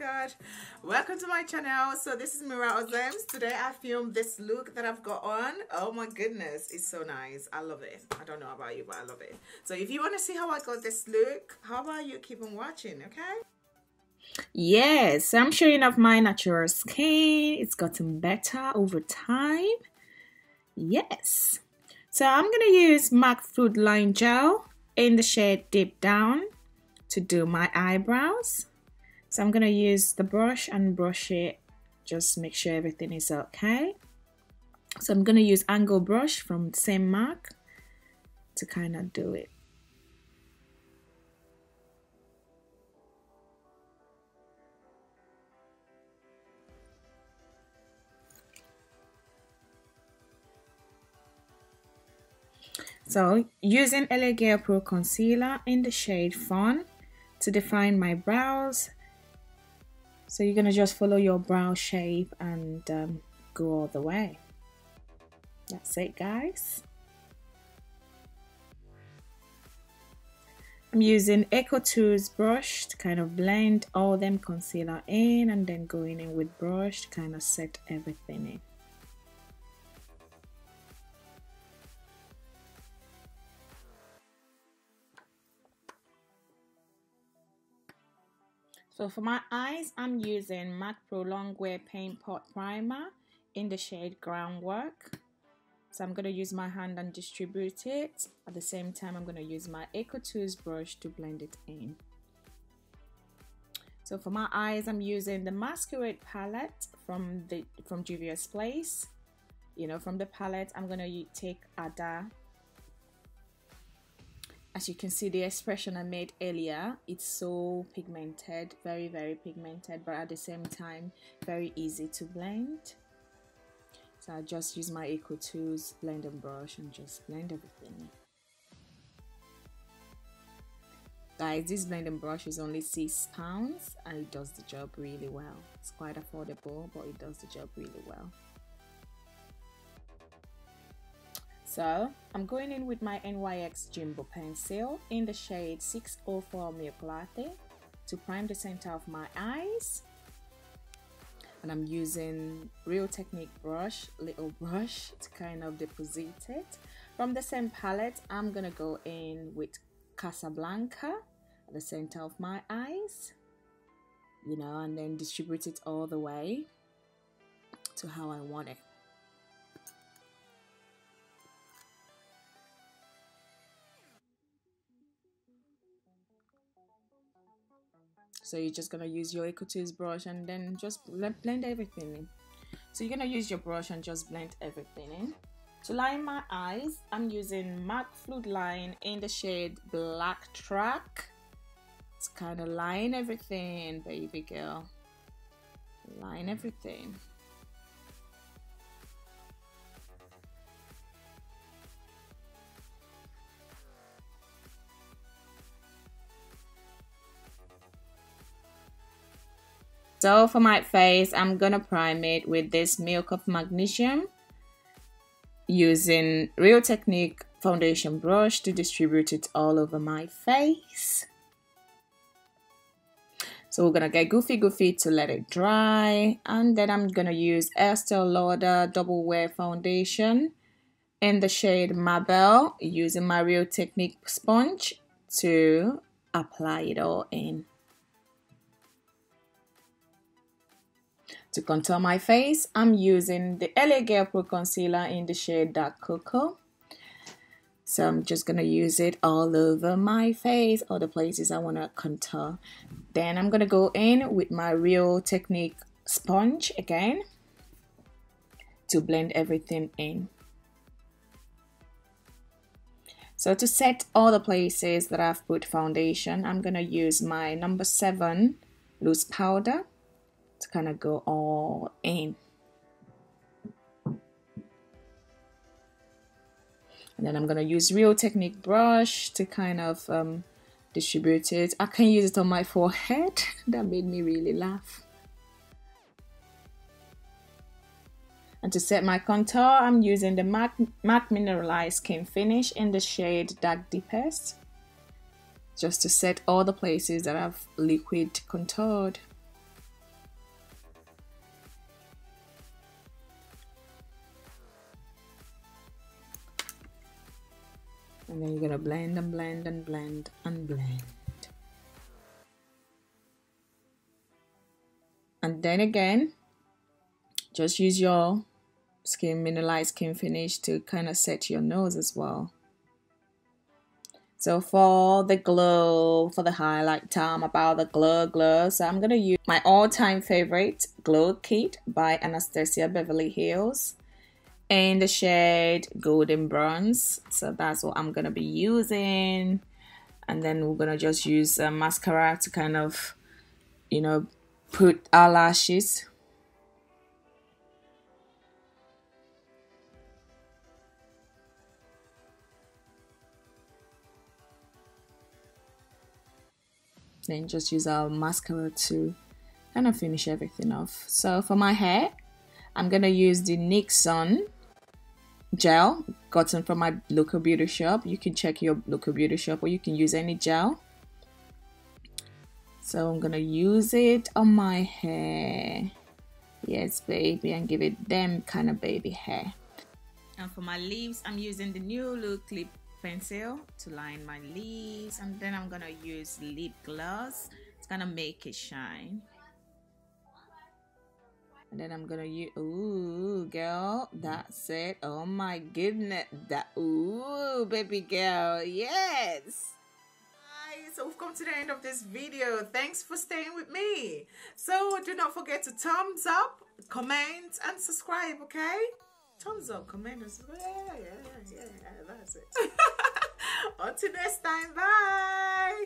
god, welcome to my channel. So this is Mineralize. Today I filmed this look that I've got on. Oh my goodness, it's so nice. I love it. I don't know about you, but I love it. So if you want to see how I got this look, how about you keep on watching, okay? Yes, I'm showing off my natural skin. It's gotten better over time. Yes. So I'm going to use MAC Food Line Gel in the shade Dipdown to do my eyebrows. So I'm going to use the brush and brush it. Just make sure everything is okay. So I'm going to use angle brush from the same MAC to kind of do it. So using LA Girl Pro Concealer in the shade Fawn to define my brows. So you're going to just follow your brow shape and go all the way. That's it, guys. I'm using Eco Tools brush to kind of blend all them concealer in and then going in with brush to kind of set everything in. So for my eyes, I'm using MAC Pro Longwear Paint Pot Primer in the shade Groundwork. So I'm going to use my hand and distribute it. At the same time, I'm going to use my Eco Tools brush to blend it in. So for my eyes, I'm using the Masquerade palette from Juvia's Place. You know, from the palette, I'm going to take Ada. As you can see, the expression I made earlier, it's so pigmented, very, very pigmented, but at the same time, very easy to blend. So I just use my Eco Tools blending brush and just blend everything. Guys, this blending brush is only £6 and it does the job really well. It's quite affordable, but it does the job really well. So I'm going in with my NYX Jumbo pencil in the shade 604 Milk Latte to prime the center of my eyes. And I'm using Real Technic brush, little brush, to kind of deposit it. From the same palette, I'm gonna go in with Casablanca at the center of my eyes, you know, and then distribute it all the way to how I want it. So you're just gonna use your Eco Tools brush and then just blend everything in. So you're gonna use your brush and just blend everything in. To line my eyes, I'm using MAC Fluid Line in the shade Blacktrack. It's kind of line everything, baby girl. Line everything. So for my face, I'm gonna prime it with this Milk of Magnesium using Real Technique foundation brush to distribute it all over my face. So we're gonna get goofy to let it dry, and then I'm gonna use Estee Lauder Double Wear Foundation in the shade Marble using my Real Technique sponge to apply it all in. To contour my face, I'm using the LA Girl Pro Concealer in the shade Dark Cocoa. So I'm just going to use it all over my face, all the places I want to contour. Then I'm going to go in with my Real Technique sponge again to blend everything in. So to set all the places that I've put foundation, I'm going to use my number 7 loose powder to kind of go all in. And then I'm going to use Real Technique brush to kind of distribute it. I can use it on my forehead. That made me really laugh. And to set my contour, I'm using the MAC Mineralize Skin Finish in the shade Dark Deepest, just to set all the places that I've liquid contoured. And then you're gonna blend and blend and blend and blend. And then again, just use your Mineralize Skin Finish to kind of set your nose as well. So for the glow, for the highlight time about the glow, so I'm gonna use my all-time favorite glow kit by Anastasia Beverly Hills in the shade Golden Bronze. So that's what I'm gonna be using, and then we're gonna just use mascara to kind of, you know, put our lashes. Then just use our mascara to kind of finish everything off. So for my hair, I'm gonna use the Nyxon gel gotten from my local beauty shop. You can check your local beauty shop, or you can use any gel. So I'm gonna use it on my hair. Yes, baby, and give it them kind of baby hair. And for my leaves, I'm using the New Look lip pencil to line my leaves, and then I'm gonna use lip gloss. It's gonna make it shine. And then I'm gonna use, ooh girl, that's it. Oh my goodness, that, ooh baby girl, yes. So we've come to the end of this video. Thanks for staying with me. So do not forget to thumbs up, comment and subscribe, okay? Thumbs up, comment and subscribe. Yeah, that's it. Until next time, bye.